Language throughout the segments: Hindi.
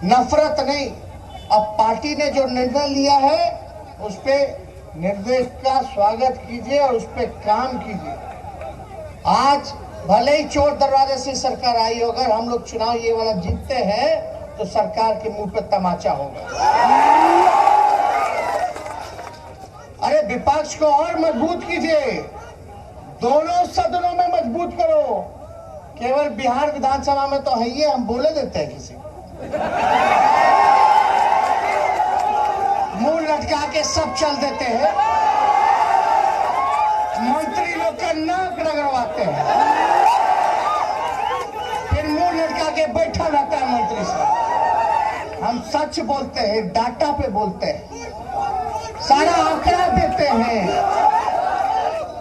नफरत नहीं। अब पार्टी ने जो निर्णय लिया है उस पे निर्देश का स्वागत कीजिए और उस पे काम कीजिए। आज भले ही चोर दरवाजे से सरकार आई हो, अगर हम लोग चुनाव ये वाला जीतते हैं तो सरकार के मुंह पे तमाचा होगा। अरे विपक्ष को और मजबूत कीजिए, दोनों सदनों में मजबूत करो। केवल बिहार विधानसभा में तो है ये हम बोले देते हैं किसी मुंह लटका के सब चल देते हैं, मंत्री लोग का नाक रगड़वाते हैं, फिर मुंह लटका के बैठा रहता है मंत्री साहब। हम सच बोलते हैं, डाटा पे बोलते हैं, सारा आंकड़ा देते हैं।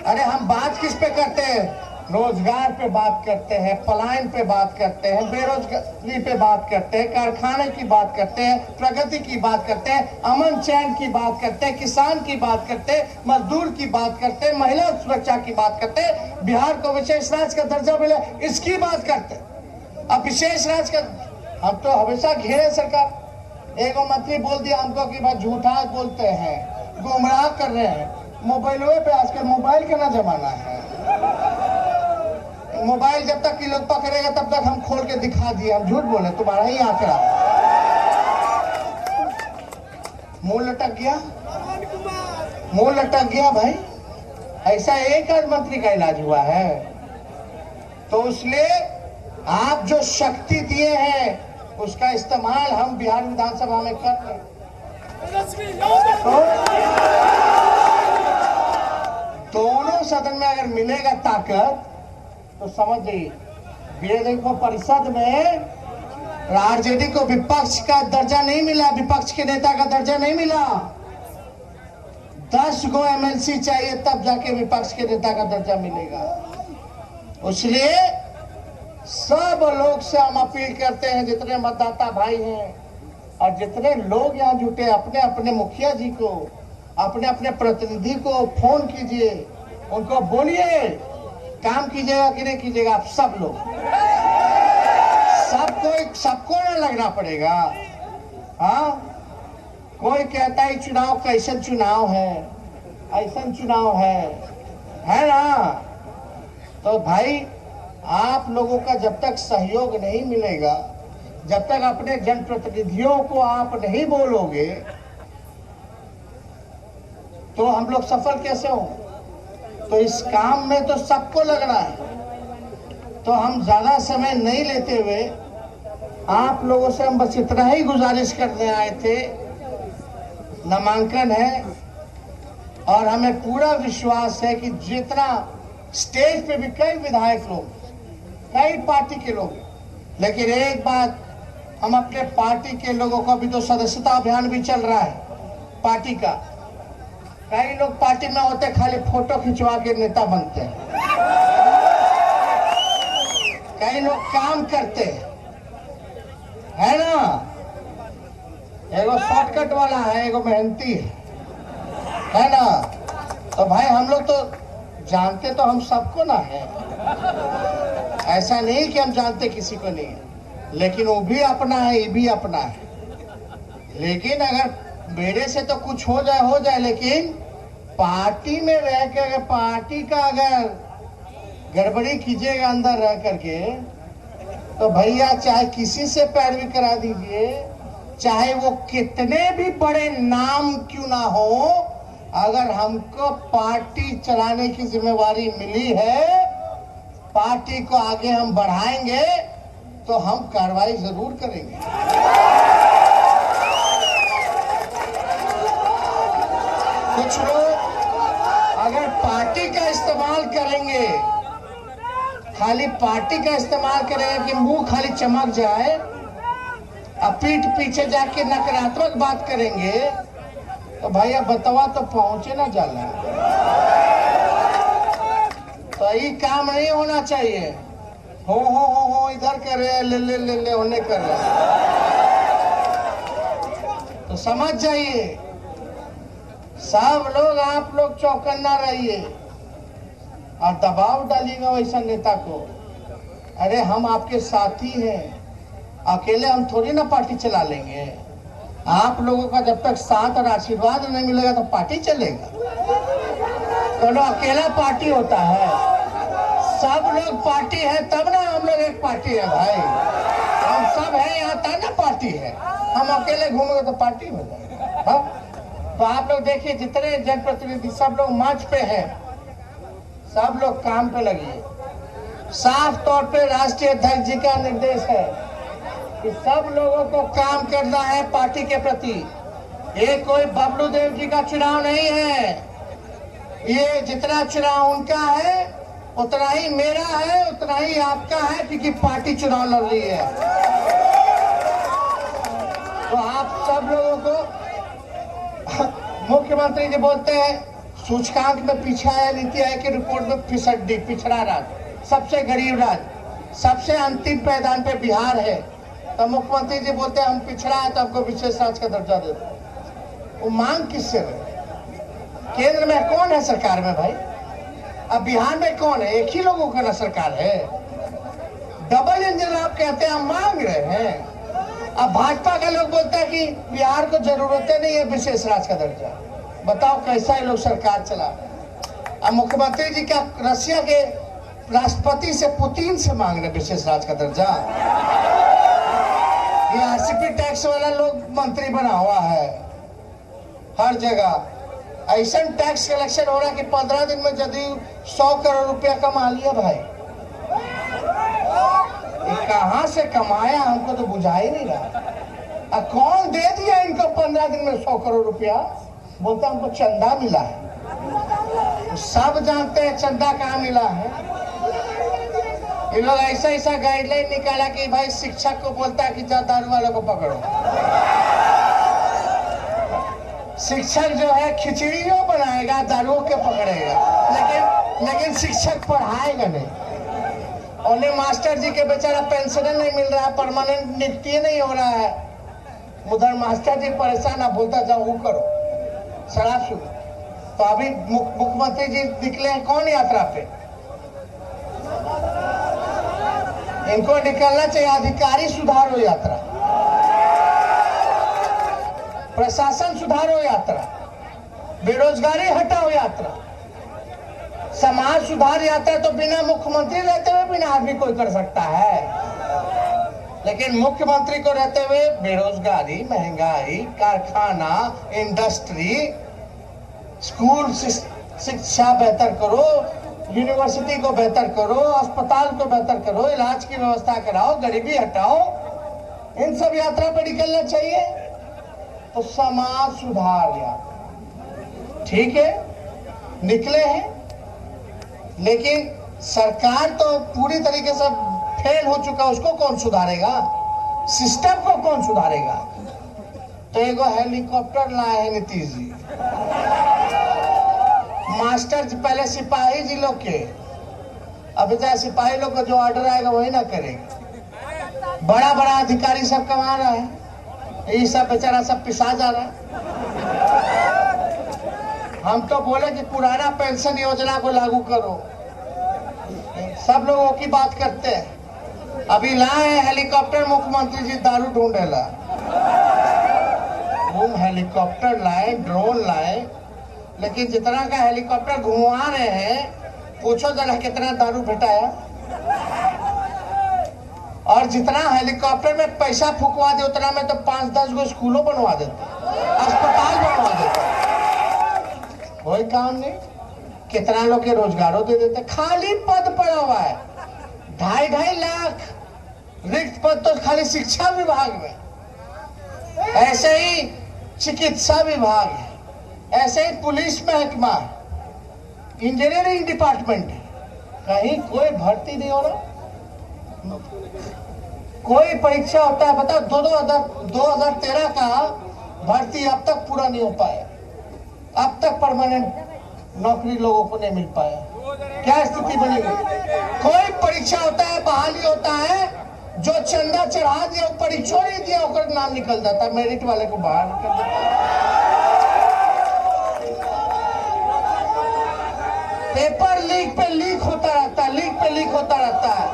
अरे हम बात किस पे करते हैं? रोजगार पे बात करते हैं, पलायन पे बात करते हैं, बेरोजगारी पे बात करते हैं, कारखाने की बात करते हैं, प्रगति की बात करते हैं, अमन चैन की बात करते हैं, किसान की बात करते हैं, मजदूर की बात करते हैं, महिला सुरक्षा की बात करते हैं, बिहार को विशेष राज्य का दर्जा मिले इसकी बात करते हैं। अब विशेष राज्य का हम तो हमेशा घेरे सरकार। एक मंत्री बोल दिया हमको कि भाई झूठा बोलते हैं, गुमराह कर रहे हैं। मोबाइलों पे आजकल मोबाइल का ना जमाना है, मोबाइल जब तक कि लोग पकड़ेगा तब तक हम खोल के दिखा दिए हम झूठ बोले, तुम्हारा ही आंकड़ा। मुंह लटक गया, मुंह लटक गया भाई। ऐसा एक मंत्री का इलाज हुआ है। तो इसलिए आप जो शक्ति दिए हैं उसका इस्तेमाल हम बिहार विधानसभा में कर रहे हैं। दोनों सदन में अगर मिलेगा ताकत तो समझिए, देखो परिषद में आरजेडी को विपक्ष का दर्जा नहीं मिला, विपक्ष के नेता का दर्जा नहीं मिला। 10 गो एमएलसी चाहिए तब जाके विपक्ष के नेता का दर्जा मिलेगा। इसलिए सब लोग से हम अपील करते हैं, जितने मतदाता भाई हैं और जितने लोग यहाँ जुटे, अपने अपने मुखिया जी को, अपने अपने प्रतिनिधि को फोन कीजिए, उनको बोलिए काम कीजिएगा कि नहीं कीजिएगा। आप सब लोग, सबको ना लगना पड़ेगा। हाँ, कोई कहता है चुनाव कैसन चुनाव है, ऐसा चुनाव है ना। तो भाई आप लोगों का जब तक सहयोग नहीं मिलेगा, जब तक अपने जनप्रतिनिधियों को आप नहीं बोलोगे तो हम लोग सफल कैसे होंगे? तो इस काम में तो सबको लगना है। तो हम ज्यादा समय नहीं लेते हुए आप लोगों से हम बस इतना ही गुजारिश करने आए थे। नामांकन है और हमें पूरा विश्वास है कि जितना स्टेज पे भी कई विधायक लोग, कई पार्टी के लोग, लेकिन एक बात, हम अपने पार्टी के लोगों का भी तो सदस्यता अभियान भी चल रहा है पार्टी का। कई लोग पार्टी में होते खाली फोटो खिंचवा के नेता बनते हैं, कई लोग काम करते है ना। एगो शॉर्टकट वाला है, एगो मेहनती है ना। तो भाई हम लोग तो जानते तो हम सबको ना है, ऐसा नहीं कि हम जानते किसी को नहीं है, लेकिन वो भी अपना है, ये भी अपना है। लेकिन अगर मेरे से तो कुछ हो जाए, लेकिन पार्टी में रह के अगर पार्टी का अगर गड़बड़ी कीजिएगा अंदर रह करके, तो भैया चाहे किसी से पैरवी करा दीजिए, चाहे वो कितने भी बड़े नाम क्यों ना हो, अगर हमको पार्टी चलाने की जिम्मेवारी मिली है, पार्टी को आगे हम बढ़ाएंगे तो हम कार्रवाई जरूर करेंगे। कुछ लोग अगर पार्टी का इस्तेमाल करेंगे, खाली पार्टी का इस्तेमाल करेंगे कि मुंह खाली चमक जाए, अब पीठ पीछे जाके नकारात्मक बात करेंगे, तो भैया बतवा तो पहुंचे ना जाला। तो ये काम नहीं होना चाहिए। हो इधर कर रहे, ले होने कर रहे। तो समझ जाइए, सब लोग, आप लोग चौकन्ना रहिए और दबाव डालिएगा वैसा नेता को। अरे हम आपके साथी हैं, अकेले हम थोड़ी ना पार्टी चला लेंगे। आप लोगों का जब तक साथ और आशीर्वाद नहीं मिलेगा तो पार्टी चलेगा? तो अकेला पार्टी होता है, सब लोग पार्टी है तब ना हम लोग एक पार्टी है भाई। हम सब है यहाँ तब ना पार्टी है। हम अकेले घूमेंगे तो पार्टी हो जाएगा। तो आप लोग देखिए जितने जनप्रतिनिधि सब लोग मंच पे हैं, सब लोग काम पे लगिए। साफ तौर पे राष्ट्रीय अध्यक्ष जी का निर्देश है कि सब लोगों को काम करना है पार्टी के प्रति। ये कोई बबलू देव जी का चुनाव नहीं है, ये जितना चुनाव उनका है उतना ही मेरा है, उतना ही आपका है, क्योंकि पार्टी चुनाव लड़ रही है। तो आप सब लोगों को मुख्यमंत्री जी बोलते हैं सूचकांक में पीछे है, नीति आयोग की रिपोर्ट में फिसड्डी, पिछड़ा राज्य, सबसे गरीब राज्य, सबसे अंतिम पैदान पे बिहार है। तो मुख्यमंत्री जी बोलते हैं हम पिछड़ा है तो आपको विशेष राज्य का दर्जा देते हैं। वो मांग किससे है? केंद्र में कौन है सरकार में भाई? अब बिहार में कौन है? एक ही लोगों का ना सरकार है। डबल इंजन आप कहते हैं, हम मांग रहे हैं। अब भाजपा के लोग बोलते हैं कि बिहार को जरूरत नहीं है विशेष राज्य का दर्जा। बताओ कैसा ये लोग सरकार चला। अब मुख्यमंत्री जी क्या रशिया के राष्ट्रपति से, पुतिन से मांग रहे विशेष राज्य का दर्जा? ये आरसीपी टैक्स वाला लोग मंत्री बना हुआ है हर जगह। ऐसा टैक्स कलेक्शन हो रहा है कि 15 दिन में जदयू 100 करोड़ रुपया कमा लिया भाई। ये कहां से कमाया हमको तो बुझा ही नहीं रहा। अब कौन दे दिया इनको 15 दिन में 100 करोड़ रुपया? बोलता हमको चंदा मिला है। तो सब जानते हैं चंदा कहाँ मिला है। ये लोग ऐसा गाइडलाइन निकाला कि भाई शिक्षक को बोलता है कि जा दारू वालों को पकड़ो। शिक्षक जो है खिचड़ियों बनाएगा, दारू के पकड़ेगा, लेकिन शिक्षक पढ़ाएगा नहीं। और मास्टर जी के बेचारा पेंशन नहीं मिल रहा है, परमानेंट नियुक्ति नहीं हो रहा है। उधर मास्टर जी परेशान, आप बोलता जाओ वो करो, शराब शुरू। तो अभी मुख्यमंत्री जी निकले हैं कौन यात्रा पे? इनको निकलना चाहिए अधिकारी सुधारो यात्रा, प्रशासन सुधारो यात्रा, बेरोजगारी हटाओ यात्रा, समाज सुधार यात्रा। तो बिना मुख्यमंत्री रहते हुए बिना आदमी कोई कर सकता है, लेकिन मुख्यमंत्री को रहते हुए बेरोजगारी, महंगाई, कारखाना, इंडस्ट्री, स्कूल शिक्षा बेहतर करो, यूनिवर्सिटी को बेहतर करो, अस्पताल को बेहतर करो, इलाज की व्यवस्था कराओ, गरीबी हटाओ, इन सब यात्रा पर निकलना चाहिए। तो समाज सुधार यात्रा ठीक है, निकले हैं, लेकिन सरकार तो पूरी तरीके से फेल हो चुका, उसको कौन सुधारेगा? सिस्टम को कौन सुधारेगा? तो एगो हेलीकॉप्टर लाए हैं नीतीश जी। मास्टर जी पहले सिपाही जी लोग के, अभी चाहे सिपाही लोग को जो ऑर्डर आएगा वही ना करेगा। बड़ा बड़ा अधिकारी सब कमा रहा है, ये सब बेचारा सब पिसा जा रहा है। हम तो बोले कि पुराना पेंशन योजना को लागू करो, सब लोगों की बात करते हैं। अभी लाए हेलीकॉप्टर, मुख्यमंत्री जी दारू ढूंढेला, तुम हेलीकॉप्टर लाए, ड्रोन लाए, लेकिन जितना का हेलीकॉप्टर घुमा रहे हैं, पूछो जरा कितना दारू भेटाया। और जितना हेलीकॉप्टर में पैसा फुकवा दे उतना में तो 5-10 गो स्कूलों बनवा देते, अस्पताल बनवा देते, कोई काम नहीं। कितना लोग के रोजगारों दे देते, खाली पद पड़ा हुआ है 2.5 लाख रिक्त पद तो खाली शिक्षा विभाग में, ऐसे ही चिकित्सा विभाग है, ऐसे ही पुलिस महकमा, इंजीनियरिंग डिपार्टमेंट, कहीं कोई भर्ती नहीं हो रहा। कोई परीक्षा होता है बताओ, 2013 का भर्ती अब तक पूरा नहीं हो पाया, अब तक परमानेंट नौकरी लोगों को नहीं मिल पाया। क्या स्थिति बनी हुई? कोई परीक्षा होता है, बहाली होता है, जो चंदा चढ़ा दिया, परीक्षा नहीं दिया, उसका नाम निकल जाता है, मेरिट वाले को बाहर निकल जाता है। पेपर लीक पे लीक होता रहता है, लीक पे लीक होता रहता है।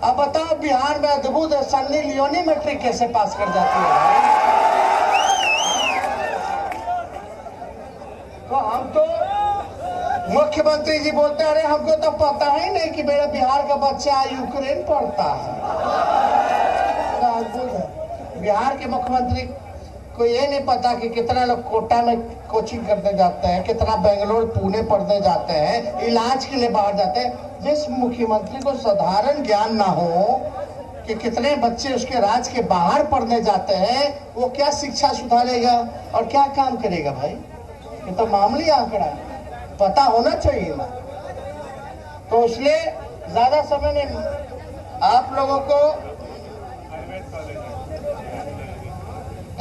अब बताओ बिहार में अद्भुत सन्नी लियोनी मैट्रिक कैसे पास कर जाती है भाई? तो हम तो मुख्यमंत्री जी बोलते हैं अरे हमको तो पता ही नहीं कि मेरा बिहार का बच्चा यूक्रेन पढ़ता है। बिहार के मुख्यमंत्री को ये नहीं पता कि कितना लोग कोटा में कोचिंग करने जाते हैं, कितना बेंगलोर पुणे पढ़ने जाते हैं, इलाज के लिए बाहर जाते हैं। जिस मुख्यमंत्री को साधारण ज्ञान ना हो कि कितने बच्चे उसके राज्य के बाहर पढ़ने जाते हैं, वो क्या शिक्षा सुधारेगा और क्या काम करेगा भाई? ये तो मामूली आंकड़ा है, पता होना चाहिए ना। तो इसलिए ज्यादा समय नहीं, आप लोगों को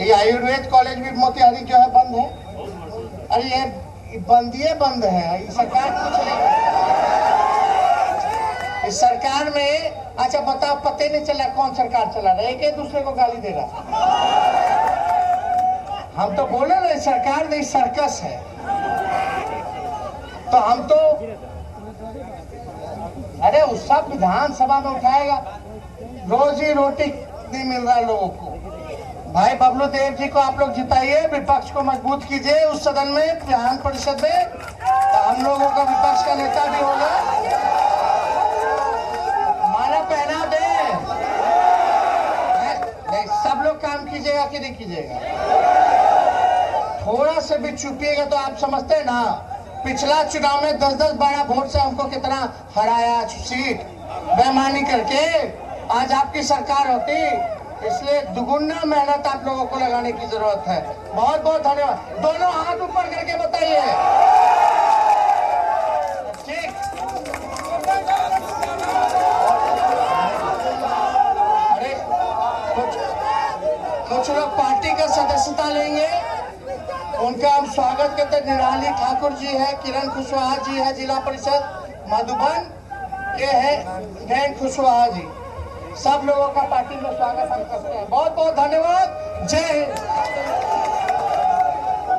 ये आयुर्वेद कॉलेज भी मोतिहारी जो है बंद है। अरे ये बंद है, इस सरकार कुछ नहीं, इस सरकार में। अच्छा बताओ, पता नहीं चला कौन सरकार चला रहा है, एक दूसरे को गाली दे रहा। हम तो बोले ना सरकार नहीं सर्कस है। तो हम तो अरे उस सब विधानसभा में उठाएगा, रोजी रोटी नहीं मिल रहा लोगों को। भाई बबलू देव जी को आप लोग जिताइए, विपक्ष को मजबूत कीजिए उस सदन में, विधान परिषद में, तो हम लोगों का विपक्ष का नेता भी होगा। माला पहना दे, सब लोग काम कीजिएगा कि नहीं कीजिएगा? थोड़ा से भी चुपिएगा तो आप समझते हैं ना, पिछला चुनाव में 10-10 12 वोट से हमको कितना हराया सीट बेईमानी करके। आज आपकी सरकार होती, इसलिए दुगुना मेहनत आप लोगों को लगाने की जरूरत है। बहुत बहुत धन्यवाद। दोनों हाथ ऊपर करके बताइए। ठीक, अरे कुछ लोग पार्टी का सदस्यता लेंगे, उनका हम स्वागत करते हैं। निराली ठाकुर जी है, किरण कुशवाहा जी है, जिला परिषद मधुबन के है जैन कुशवाहा जी। सब लोगों का पार्टी में स्वागत हम करते हैं। बहुत बहुत धन्यवाद। जय हिंद।